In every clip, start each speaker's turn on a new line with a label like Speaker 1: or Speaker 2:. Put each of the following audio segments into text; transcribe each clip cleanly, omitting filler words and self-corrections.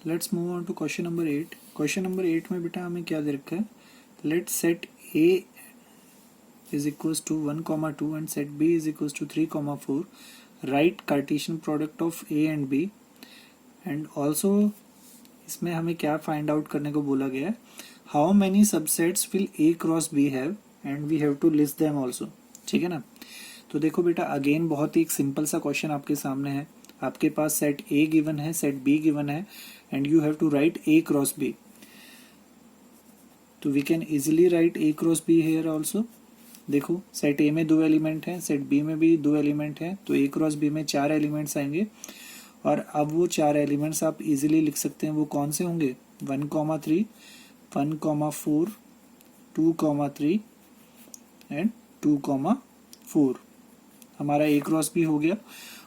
Speaker 1: Let's move on to question number 8। Question number 8 में बेटा हमें क्या दे रखा है, let's set A is equals to 1, 2 and set b is equals to 3, 4. Write Cartesian product of a and b and also इसमें हमें क्या फाइंड आउट करने को बोला गया है, how many subsets will A cross B have and we have to list them also. ठीक है ना। तो देखो बेटा अगेन बहुत ही एक सिंपल सा क्वेश्चन आपके सामने है। आपके पास सेट ए गिवन है, सेट बी गिवन है and you have to write A cross B. तो we can easily write A cross B here also. देखो सेट ए में 2 एलिमेंट हैं, सेट बी में भी 2 एलिमेंट हैं, तो ए क्रॉस बी में 4 एलिमेंट्स आएंगे। और अब वो 4 एलिमेंट्स आप इजीली लिख सकते हैं, वो कौन से होंगे, 1, 3, 1, 4, 2, 3 एंड 2, 4। हमारा ए क्रॉस बी हो गया।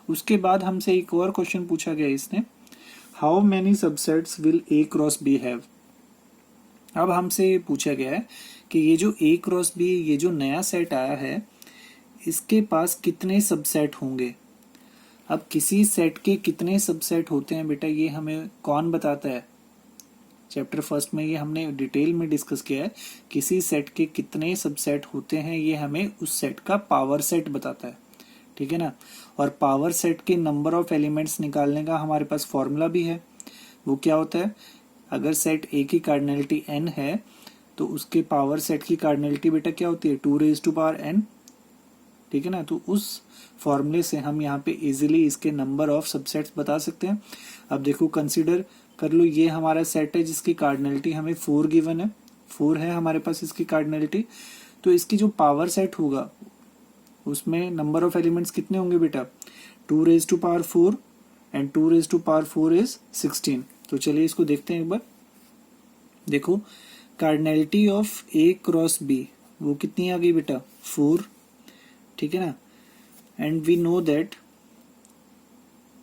Speaker 1: उसके बाद हमसे एक और क्वेश्चन पूछा गया इसने, how many subsets will A cross B have. अब हमसे पूछा गया है कि ये जो ए क्रॉस बी, ये जो नया सेट आया है, इसके पास कितने सबसेट होंगे। अब किसी सेट के कितने सबसेट होते हैं बेटा, ये हमें कौन बताता है। चैप्टर फर्स्ट में ये हमने डिटेल में डिस्कस किया है, किसी सेट के कितने सबसेट होते हैं ये हमें उस सेट का पावर सेट बताता है। ठीक है ना। और पावर सेट के नंबर ऑफ एलिमेंट्स निकालने का हमारे पास फॉर्मूला भी है। वो क्या होता है, अगर सेट ए की कार्डिनलिटी n है तो उसके पावर सेट की कार्डिनलिटी बेटा क्या होती है, 2n। ठीक है ना। तो उस फॉर्मूले से हम यहाँ पे इजीली इसके नंबर ऑफ सबसेट्स बता सकते हैं। अब देखो कंसीडर कर लो, ये हमारा सेट है जिसकी कार्डिनलिटी हमें 4 गिवन है, 4 है हमारे पास इसकी कार्डिनलिटी। तो इसकी जो पावर सेट होगा उसमें नंबर ऑफ एलिमेंट्स कितने होंगे बेटा, 2 4 एंड 2 4 इज 16। तो चलिए इसको देखते हैं एक बार। देखो cardinality of A cross B वो कितनी आ गई बेटा, 4। ठीक है ना। And we know that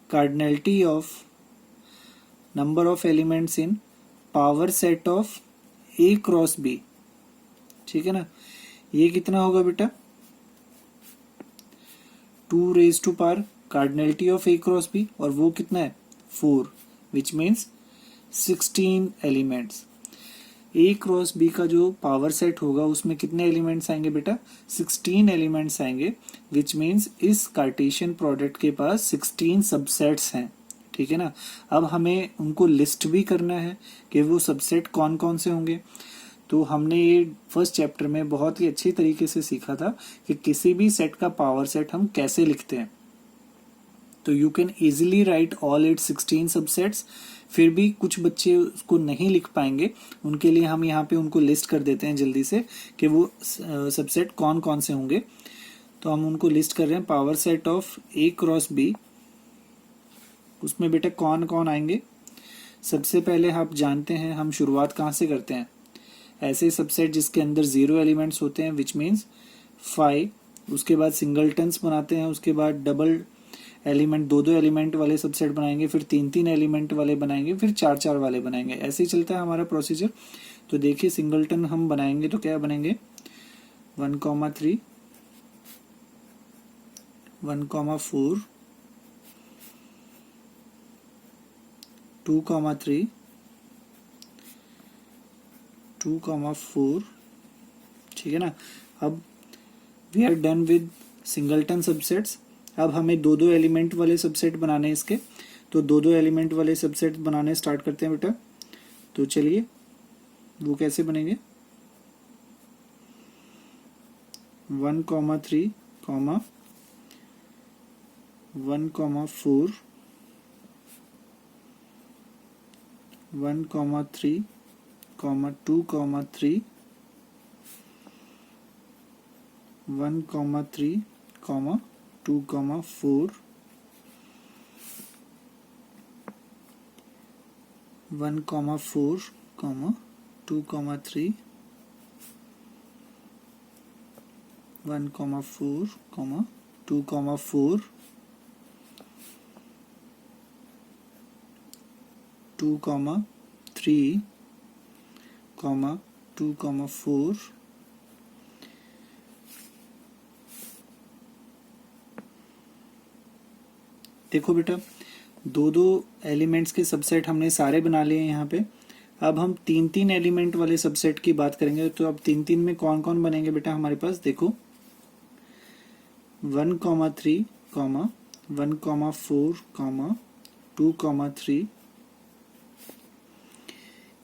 Speaker 1: cardinality of number of elements in power set of A cross B, ठीक है ना, ये कितना होगा बेटा, 2 cardinality of A cross B, और वो कितना है 4, which means 16 elements. A cross B का जो पावर सेट होगा उसमें कितने एलिमेंट्स आएंगे बेटा, 16 एलिमेंट्स आएंगे, विच मीन्स इस कार्टेशियन प्रोडक्ट के पास 16 सबसेट्स हैं। ठीक है ना। अब हमें उनको लिस्ट भी करना है कि वो सबसेट कौन कौन से होंगे। तो हमने ये फर्स्ट चैप्टर में बहुत ही अच्छी तरीके से सीखा था कि किसी भी सेट का पावर सेट हम कैसे लिखते हैं। तो you can easily right all it's 16 subsets. फिर भी कुछ बच्चे उसको नहीं लिख पाएंगे, उनके लिए हम यहाँ पे उनको लिस्ट कर देते हैं जल्दी से कि वो सबसेट कौन कौन से होंगे। तो हम उनको लिस्ट कर रहे हैं, power set of A cross B, उसमें बेटा कौन कौन आएंगे। सबसे पहले आप जानते हैं हम शुरुआत कहाँ से करते हैं, ऐसे सबसेट जिसके अंदर 0 एलिमेंट्स होते हैं, विच मीन्स 5। उसके बाद सिंगलटन्स बनाते हैं, उसके बाद डबल एलिमेंट 2 एलिमेंट वाले सबसेट बनाएंगे, फिर 3 एलिमेंट वाले बनाएंगे, फिर 4 वाले बनाएंगे। ऐसे ही चलता है हमारा प्रोसीजर। तो देखिए सिंगलटन हम बनाएंगे तो क्या बनेंगे, 1, 3, 1, 4, 2, 3, 2, 4। ठीक है ना। अब we are done with singleton subsets. अब हमें 2 एलिमेंट वाले सबसेट बनाने हैं इसके। तो 2 एलिमेंट वाले सबसेट बनाने स्टार्ट करते हैं बेटा। तो चलिए वो कैसे बनेंगे, 1, 3, 1, 4, 1, 3, 2, 3, 1, 3, 2, 4, 1, 4, 2, 3, 1, 4, 2, 4, 2, 3, 2, 4, देखो बेटा दो दो एलिमेंट्स के सबसेट हमने सारे बना लिए हैं यहाँ पे। अब हम तीन तीन एलिमेंट वाले सबसेट की बात करेंगे। तो अब तीन तीन में कौन कौन बनेंगे बेटा हमारे पास, देखो 1,3, 1,4, 2,3।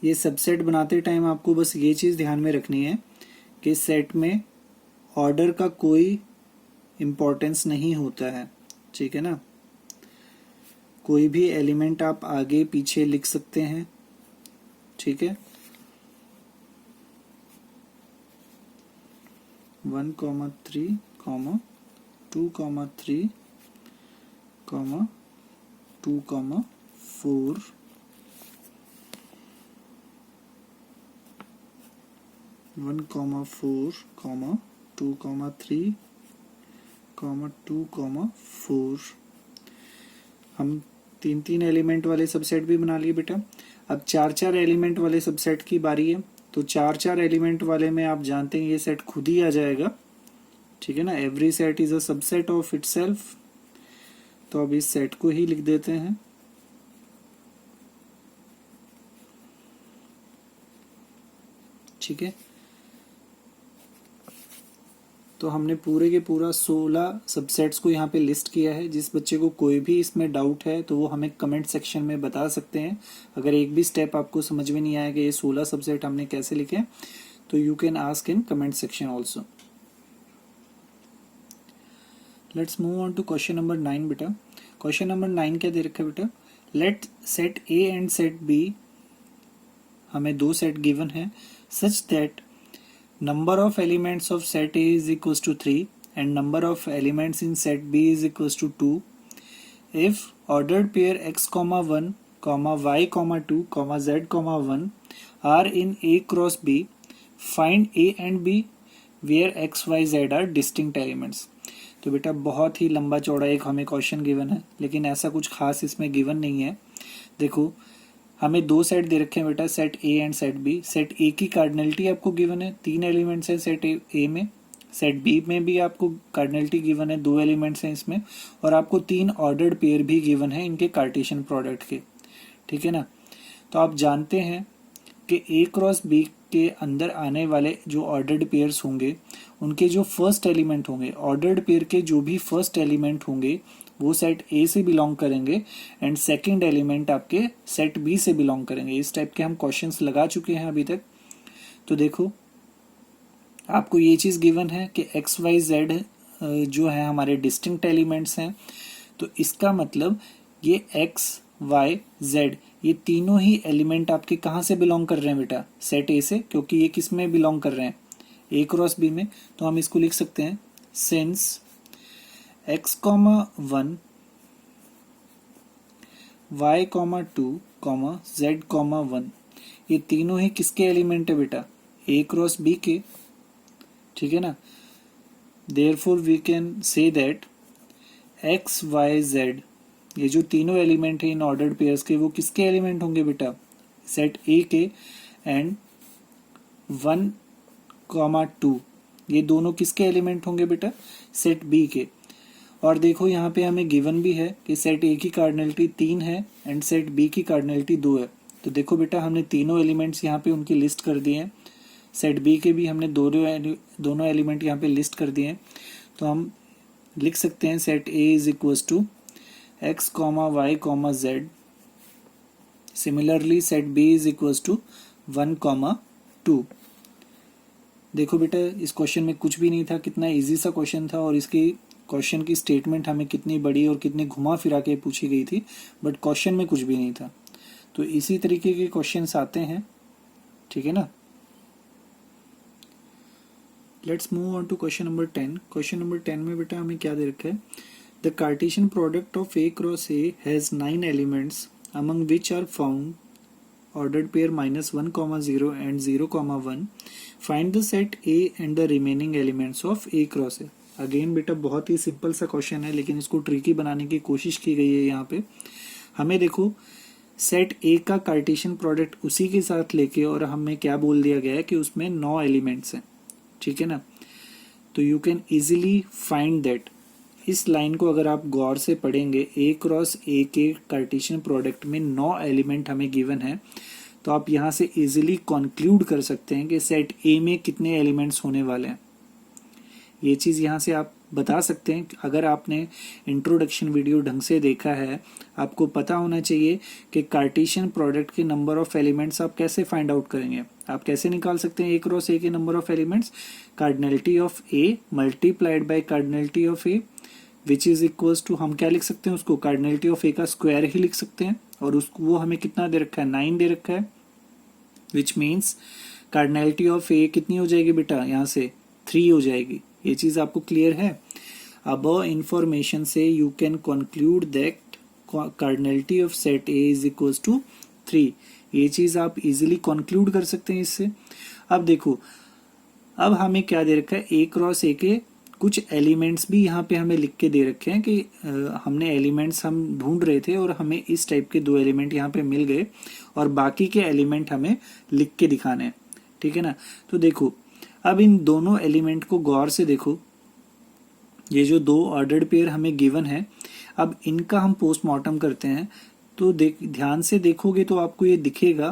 Speaker 1: ये सबसेट बनाते टाइम आपको बस ये चीज़ ध्यान में रखनी है कि सेट में ऑर्डर का कोई इम्पोर्टेंस नहीं होता है, ठीक है ना। कोई भी एलिमेंट आप आगे पीछे लिख सकते हैं, ठीक है। 1,3, 2,3, 2,4, 1,4, 2,3, 2,4। हम तीन तीन एलिमेंट वाले सबसेट भी बना लिए बेटा। अब चार चार एलिमेंट वाले सबसेट की बारी है। तो चार चार एलिमेंट वाले में आप जानते हैं ये सेट खुद ही आ जाएगा, ठीक है ना। Every set is a subset of itself. तो अब इस सेट को ही लिख देते हैं। ठीक है, तो हमने पूरे के पूरा 16 सबसेट्स को यहाँ पे लिस्ट किया है। जिस बच्चे को कोई भी इसमें डाउट है तो वो हमें कमेंट सेक्शन में बता सकते हैं। अगर एक भी स्टेप आपको समझ में नहीं आया कि ये 16 सबसेट हमने कैसे लिखे, तो you can ask in comment section also. Let's move on to question number 9 बेटा। क्वेश्चन नंबर 9 क्या दे रखा है बेटा, let set A and set B, हमें दो सेट गिवन है, such that number of elements of set A is equals to 3 and number of elements in set B is equals to 2 if ordered pair x, 1, y, 2, z, 1 are in A cross B, find A and B where x, y, z are distinct elements। तो बेटा बहुत ही लंबा चौड़ा एक हमें question given है, लेकिन ऐसा कुछ खास इसमें गिवन नहीं है। देखो हमें दो सेट दे रखे हैं बेटा, set A and set B. Set A की कार्डिनलिटी आपको गिवन है, 3 एलिमेंट्स हैं सेट ए में। सेट बी में भी आपको कार्डिनलिटी गिवन है, 2 एलिमेंट्स हैं इसमें। और आपको 3 ऑर्डर्ड पेयर भी गिवन है इनके कार्टेशियन प्रोडक्ट के, ठीक है ना। तो आप जानते हैं कि ए क्रॉस बी के अंदर आने वाले जो ऑर्डर्ड पेयर्स होंगे उनके जो फर्स्ट एलिमेंट होंगे, ऑर्डर्ड पेयर के जो भी फर्स्ट एलिमेंट होंगे वो सेट ए से बिलोंग करेंगे एंड सेकंड एलिमेंट आपके सेट बी से बिलोंग करेंगे। इस टाइप के हम क्वेश्चंस लगा चुके हैं अभी तक। तो देखो आपको ये चीज गिवन है कि एक्स वाई जेड जो है हमारे डिस्टिंक्ट एलिमेंट्स हैं। तो इसका मतलब ये एक्स वाई जेड ये तीनों ही एलिमेंट आपके कहाँ से बिलोंग कर रहे हैं बेटा, सेट ए से, क्योंकि ये किस में बिलोंग कर रहे हैं, ए क्रॉस बी में। तो हम इसको लिख सकते हैं सिंस x, 1, y, 2, z, 1 ये तीनों ही किसके एलिमेंट है बेटा, a क्रॉस b के, ठीक है ना। Therefore we can say that x, y, z ये जो तीनों एलिमेंट है इन ऑर्डर्ड पेयर्स के वो किसके एलिमेंट होंगे बेटा, सेट a के। एंड 1, 2 ये दोनों किसके एलिमेंट होंगे बेटा, सेट b के। और देखो यहाँ पे हमें गिवन भी है कि सेट ए की कार्डिनलिटी 3 है एंड सेट बी की कार्डिनलिटी 2 है। तो देखो बेटा हमने तीनों एलिमेंट्स यहाँ पे उनकी लिस्ट कर दिए हैं। सेट बी के भी हमने दोनों एलिमेंट यहाँ पे लिस्ट कर दिए हैं। तो हम लिख सकते हैं set A is equals to x, y, z. Similarly set B is equals to 1, 2। देखो बेटा इस क्वेश्चन में कुछ भी नहीं था, कितना इजी सा क्वेश्चन था। और इसकी क्वेश्चन की स्टेटमेंट हमें कितनी बड़ी और कितनी घुमा फिरा के पूछी गई थी, बट क्वेश्चन में कुछ भी नहीं था। तो इसी तरीके के क्वेश्चंस आते हैं, ठीक है ना। Let's move on to question number 10। Question number 10 में बेटा हमें क्या दे रखा है, the Cartesian product of A cross A has 9 elements among which are found ordered pair -1, 0 and 0, 1. Find the set A and the remaining elements of A cross A। Again बेटा बहुत ही simple सा क्वेश्चन है, लेकिन इसको tricky बनाने की कोशिश की गई है। यहाँ पे हमें देखो सेट ए का कार्टेशियन प्रोडक्ट उसी के साथ लेके और हमें क्या बोल दिया गया है कि उसमें 9 एलिमेंट्स हैं, ठीक है ना। तो you can easily find that इस लाइन को अगर आप गौर से पढ़ेंगे, ए क्रॉस ए के कार्टेशियन प्रोडक्ट में 9 एलिमेंट हमें गिवन है, तो आप यहाँ से इजीली कंक्लूड कर सकते हैं कि सेट ए में कितने एलिमेंट्स होने वाले हैं। ये चीज़ यहाँ से आप बता सकते हैं। अगर आपने इंट्रोडक्शन वीडियो ढंग से देखा है, आपको पता होना चाहिए कि कार्टेशियन प्रोडक्ट के नंबर ऑफ एलिमेंट्स आप कैसे फाइंड आउट करेंगे। आप कैसे निकाल सकते हैं ए क्रॉस ए के number of elements? Cardinality of A multiplied by cardinality of A, which is equals to, हम क्या लिख सकते हैं उसको, कार्डिनलिटी ऑफ ए का स्क्वायर ही लिख सकते हैं। और उसको वो हमें कितना दे रखा है, 9 दे रखा है, विच मीन्स कार्डिनलिटी ऑफ ए कितनी हो जाएगी बेटा, यहाँ से 3 हो जाएगी। ये चीज आपको क्लियर है? अब इंफॉर्मेशन से you can conclude that cardinality of set A is equals to 3। ये चीज आप इजीली कंक्लूड कर सकते हैं इससे। अब देखो, अब हमें क्या दे रखा है, ए क्रॉस ए के कुछ एलिमेंट्स भी यहाँ पे हमें लिख के दे रखे हैं कि हमने एलिमेंट्स हम ढूंढ रहे थे और हमें इस टाइप के 2 एलिमेंट यहाँ पे मिल गए और बाकी के एलिमेंट हमें लिख के दिखाने हैं, ठीक है ना। तो देखो, अब इन दोनों एलिमेंट को गौर से देखो, ये जो 2 ऑर्डर्ड पेयर हमें गिवन है, अब इनका हम पोस्टमार्टम करते हैं। तो ध्यान से देखोगे तो आपको ये दिखेगा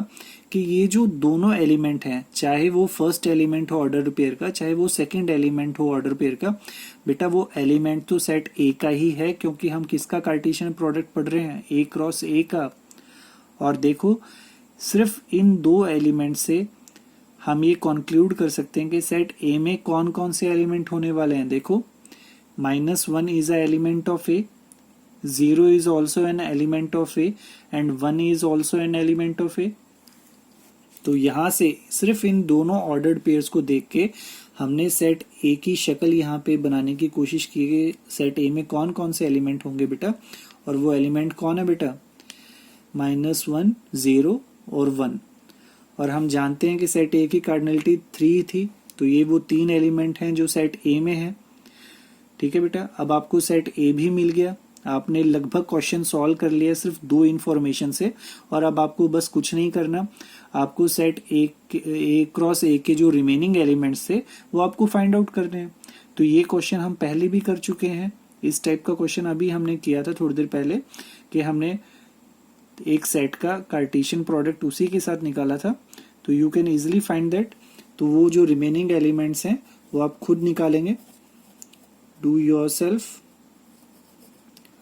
Speaker 1: कि ये जो दोनों एलिमेंट हैं, चाहे वो फर्स्ट एलिमेंट हो ऑर्डर पेयर का, चाहे वो सेकंड एलिमेंट हो ऑर्डर पेयर का, बेटा वो एलिमेंट तो सेट ए का ही है, क्योंकि हम किसका कार्टेशियन प्रोडक्ट पढ़ रहे हैं, ए क्रॉस ए का। और देखो, सिर्फ इन 2 एलिमेंट से हम ये कंक्लूड कर सकते हैं कि सेट ए में कौन कौन से एलिमेंट होने वाले हैं। देखो, -1 is a element of A, 0 is also an element of A and 1 is also an element of A। तो यहाँ से सिर्फ इन दोनों ऑर्डर्ड पेयर्स को देख के हमने सेट ए की शक्ल यहाँ पे बनाने की कोशिश की कि सेट ए में कौन कौन से एलिमेंट होंगे बेटा, और वो एलिमेंट कौन है बेटा, -1, 0 और 1। और हम जानते हैं कि सेट ए की कार्डिनलिटी 3 थी, तो ये वो 3 एलिमेंट हैं जो सेट ए में है, ठीक है बेटा। अब आपको सेट ए भी मिल गया, आपने लगभग क्वेश्चन सॉल्व कर लिया सिर्फ 2 इंफॉर्मेशन से। और अब आपको बस कुछ नहीं करना, आपको सेट ए क्रॉस ए के जो रिमेनिंग एलिमेंट्स थे वो आपको फाइंड आउट करने हैं। तो ये क्वेश्चन हम पहले भी कर चुके हैं, इस टाइप का क्वेश्चन अभी हमने किया था थोड़ी देर पहले, कि हमने एक सेट का कार्टेशियन प्रोडक्ट उसी के साथ निकाला था। तो you can easily find that. तो वो जो रिमेनिंग एलिमेंट्स हैं वो आप खुद निकालेंगे, डू योरसेल्फ।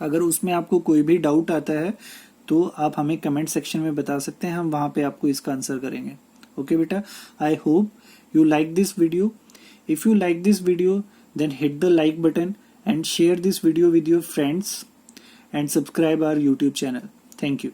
Speaker 1: अगर उसमें आपको कोई भी डाउट आता है तो आप हमें कमेंट सेक्शन में बता सकते हैं, हम वहां पे आपको इसका आंसर करेंगे। ओके बेटा, I hope you like this video. If you like this video, then hit the like button and share this video with your friends and subscribe our YouTube channel. Thank you.